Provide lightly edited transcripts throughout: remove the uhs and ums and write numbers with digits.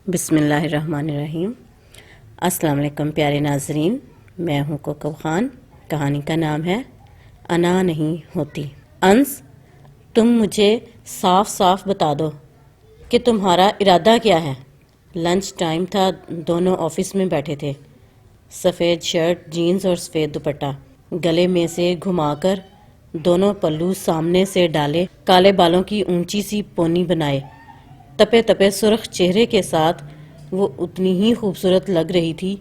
بسم اللہ الرحمن الرحیم۔ السلام علیکم پیارے ناظرین، میں ہوں کوکب خان۔ کہانی کا نام ہے انا نہیں ہوتی۔ انس، تم مجھے صاف صاف بتا دو کہ تمہارا ارادہ کیا ہے۔ لنچ ٹائم تھا، دونوں آفس میں بیٹھے تھے۔ سفید شرٹ، جینز اور سفید دوپٹہ گلے میں سے گھما کر دونوں پلو سامنے سے ڈالے، کالے بالوں کی اونچی سی پونی بنائے، تپے تپے سرخ چہرے کے ساتھ وہ اتنی ہی خوبصورت لگ رہی تھی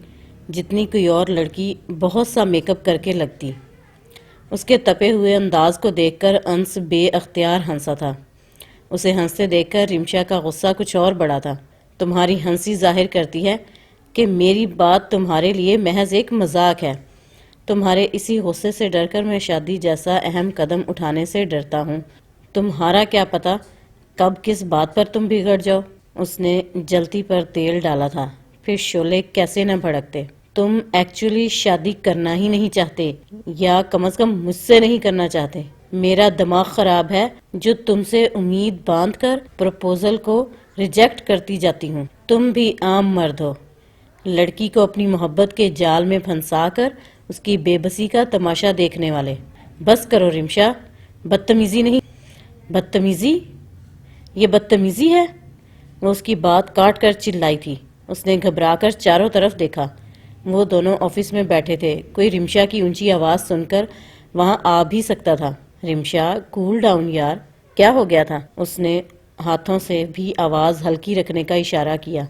جتنی کوئی اور لڑکی بہت سا میک اپ کر کے لگتی۔ اس کے تپے ہوئے انداز کو دیکھ کر انس بے اختیار ہنسا تھا۔ اسے ہنستے دیکھ کر رمشا کا غصہ کچھ اور بڑھا تھا۔ تمہاری ہنسی ظاہر کرتی ہے کہ میری بات تمہارے لیے محض ایک مذاق ہے۔ تمہارے اسی غصے سے ڈر کر میں شادی جیسا اہم قدم اٹھانے سے ڈرتا ہوں۔ تمہارا کیا پتہ کب کس بات پر تم بگڑ جاؤ۔ اس نے جلتی پر تیل ڈالا تھا، پھر شعلے کیسے نہ بھڑکتے۔ تم ایکچولی شادی کرنا ہی نہیں چاہتے، یا کم از کم مجھ سے نہیں کرنا چاہتے۔ میرا دماغ خراب ہے جو تم سے امید باندھ کر پروپوزل کو ریجیکٹ کرتی جاتی ہوں۔ تم بھی عام مرد ہو، لڑکی کو اپنی محبت کے جال میں پھنسا کر اس کی بے بسی کا تماشا دیکھنے والے۔ بس کرو رمشا، بدتمیزی نہیں۔ بدتمیزی؟ یہ بدتمیزی ہے؟ وہ اس کی بات کاٹ کر چلائی تھی۔ اس نے گھبرا کر چاروں طرف دیکھا۔ وہ دونوں آفس میں بیٹھے تھے۔ کوئی رمشا کی اونچی آواز سن کر وہاں آ بھی سکتا تھا۔ رمشا، کول ڈاؤن یار، کیا ہو گیا تھا؟ اس نے ہاتھوں سے بھی آواز ہلکی رکھنے کا اشارہ کیا۔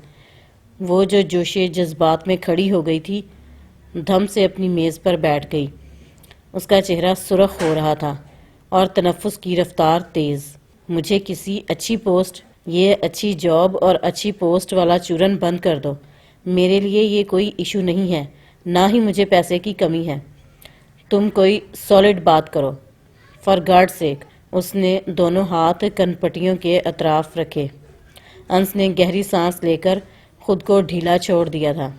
وہ جو جوش جذبات میں کھڑی ہو گئی تھی، دھم سے اپنی میز پر بیٹھ گئی۔ اس کا چہرہ سرخ ہو رہا تھا اور تنفس کی رفتار تیز۔ مجھے کسی اچھی پوسٹ، یہ اچھی جاب اور اچھی پوسٹ والا چورن بند کر دو۔ میرے لیے یہ کوئی ایشو نہیں ہے، نہ ہی مجھے پیسے کی کمی ہے۔ تم کوئی سالڈ بات کرو، فار گاڈ سیک۔ اس نے دونوں ہاتھ کنپٹیوں کے اطراف رکھے۔ انس نے گہری سانس لے کر خود کو ڈھیلا چھوڑ دیا تھا۔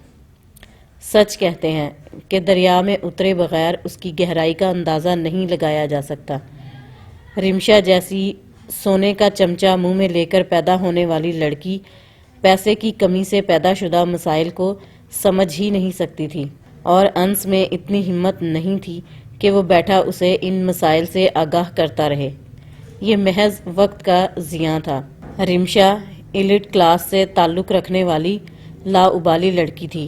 سچ کہتے ہیں کہ دریا میں اترے بغیر اس کی گہرائی کا اندازہ نہیں لگایا جا سکتا۔ رمشا جیسی سونے کا چمچہ منہ میں لے کر پیدا ہونے والی لڑکی پیسے کی کمی سے پیدا شدہ مسائل کو سمجھ ہی نہیں سکتی تھی، اور انس میں اتنی ہمت نہیں تھی کہ وہ بیٹھا اسے ان مسائل سے آگاہ کرتا رہے۔ یہ محض وقت کا ضیاع تھا۔ رمشا ایلیٹ کلاس سے تعلق رکھنے والی لاابالی لڑکی تھی،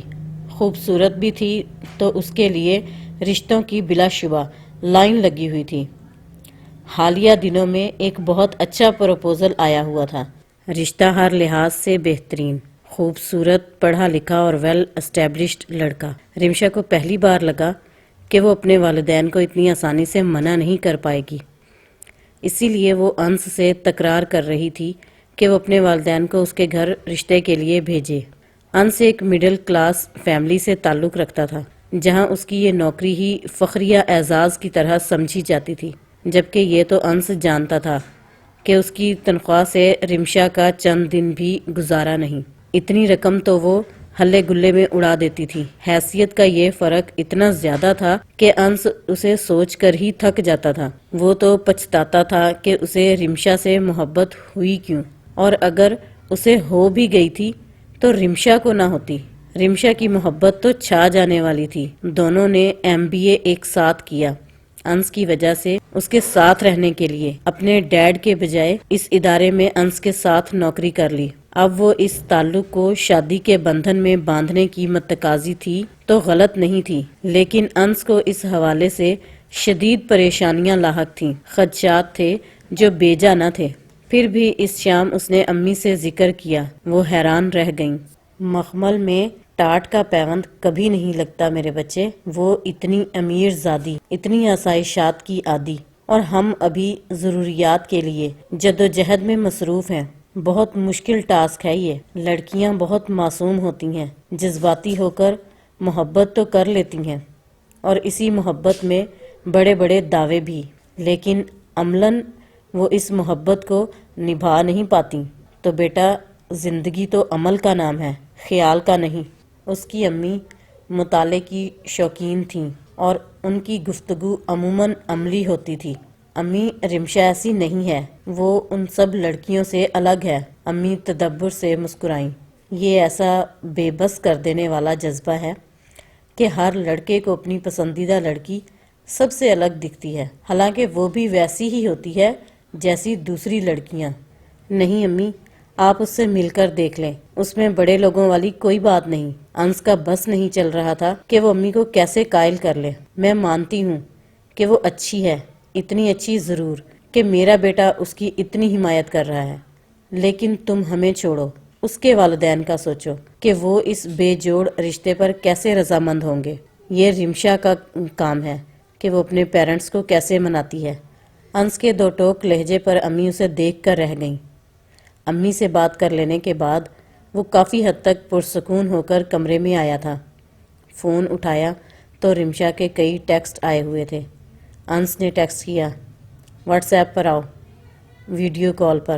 خوبصورت بھی تھی تو اس کے لیے رشتوں کی بلا شبہ لائن لگی ہوئی تھی۔ حالیہ دنوں میں ایک بہت اچھا پروپوزل آیا ہوا تھا، رشتہ ہر لحاظ سے بہترین، خوبصورت، پڑھا لکھا اور ویل اسٹیبلشڈ لڑکا۔ رمشا کو پہلی بار لگا کہ وہ اپنے والدین کو اتنی آسانی سے منع نہیں کر پائے گی، اسی لیے وہ انس سے تکرار کر رہی تھی کہ وہ اپنے والدین کو اس کے گھر رشتے کے لیے بھیجے۔ انس ایک مڈل کلاس فیملی سے تعلق رکھتا تھا، جہاں اس کی یہ نوکری ہی فخریہ اعزاز کی طرح سمجھی جاتی تھی، جبکہ یہ تو انس جانتا تھا کہ اس کی تنخواہ سے رمشا کا چند دن بھی گزارا نہیں۔ اتنی رقم تو وہ ہلے گلے میں اڑا دیتی تھی۔ حیثیت کا یہ فرق اتنا زیادہ تھا کہ انس اسے سوچ کر ہی تھک جاتا تھا۔ وہ تو پچھتاتا تھا کہ اسے رمشا سے محبت ہوئی کیوں، اور اگر اسے ہو بھی گئی تھی تو رمشا کو نہ ہوتی۔ رمشا کی محبت تو چھا جانے والی تھی۔ دونوں نے MBA ایک ساتھ کیا۔ انس کی وجہ سے اس کے ساتھ رہنے کے لیے اپنے ڈیڈ کے بجائے اس ادارے میں انس کے ساتھ نوکری کر لی۔ اب وہ اس تعلق کو شادی کے بندھن میں باندھنے کی متقاضی تھی تو غلط نہیں تھی، لیکن انس کو اس حوالے سے شدید پریشانیاں لاحق تھیں، خدشات تھے جو بیجا نہ تھے۔ پھر بھی اس شام اس نے امی سے ذکر کیا۔ وہ حیران رہ گئیں۔ مخمل میں ٹاٹ کا پیوند کبھی نہیں لگتا میرے بچے۔ وہ اتنی امیر زادی، اتنی آسائشات کی عادی، اور ہم ابھی ضروریات کے لیے جدوجہد میں مصروف ہیں۔ بہت مشکل ٹاسک ہے یہ۔ لڑکیاں بہت معصوم ہوتی ہیں، جذباتی ہو کر محبت تو کر لیتی ہیں، اور اسی محبت میں بڑے بڑے دعوے بھی، لیکن عملاً وہ اس محبت کو نبھا نہیں پاتی۔ تو بیٹا، زندگی تو عمل کا نام ہے، خیال کا نہیں۔ اس کی امی مطالعے کی شوقین تھیں اور ان کی گفتگو عموماً عملی ہوتی تھی۔ امی، رمشا ایسی نہیں ہے، وہ ان سب لڑکیوں سے الگ ہے۔ امی تدبر سے مسکرائیں۔ یہ ایسا بے بس کر دینے والا جذبہ ہے کہ ہر لڑکے کو اپنی پسندیدہ لڑکی سب سے الگ دکھتی ہے، حالانکہ وہ بھی ویسی ہی ہوتی ہے جیسی دوسری لڑکیاں۔ نہیں امی، آپ اس سے مل کر دیکھ لیں، اس میں بڑے لوگوں والی کوئی بات نہیں۔ انس کا بس نہیں چل رہا تھا کہ وہ امی کو کیسے قائل کر لے۔ میں مانتی ہوں کہ وہ اچھی ہے، اتنی اچھی ضرور کہ میرا بیٹا اس کی اتنی حمایت کر رہا ہے، لیکن تم ہمیں چھوڑو، اس کے والدین کا سوچو کہ وہ اس بے جوڑ رشتے پر کیسے رضامند ہوں گے۔ یہ رمشا کا کام ہے کہ وہ اپنے پیرنٹس کو کیسے مناتی ہے۔ انس کے دو ٹوک لہجے پر امی اسے دیکھ کر رہ گئیں۔ امی سے بات کر لینے کے بعد وہ کافی حد تک پرسکون ہو کر کمرے میں آیا تھا۔ فون اٹھایا تو رمشا کے کئی ٹیکسٹ آئے ہوئے تھے۔ انس نے ٹیکسٹ کیا، واٹس ایپ پر آؤ، ویڈیو کال پر۔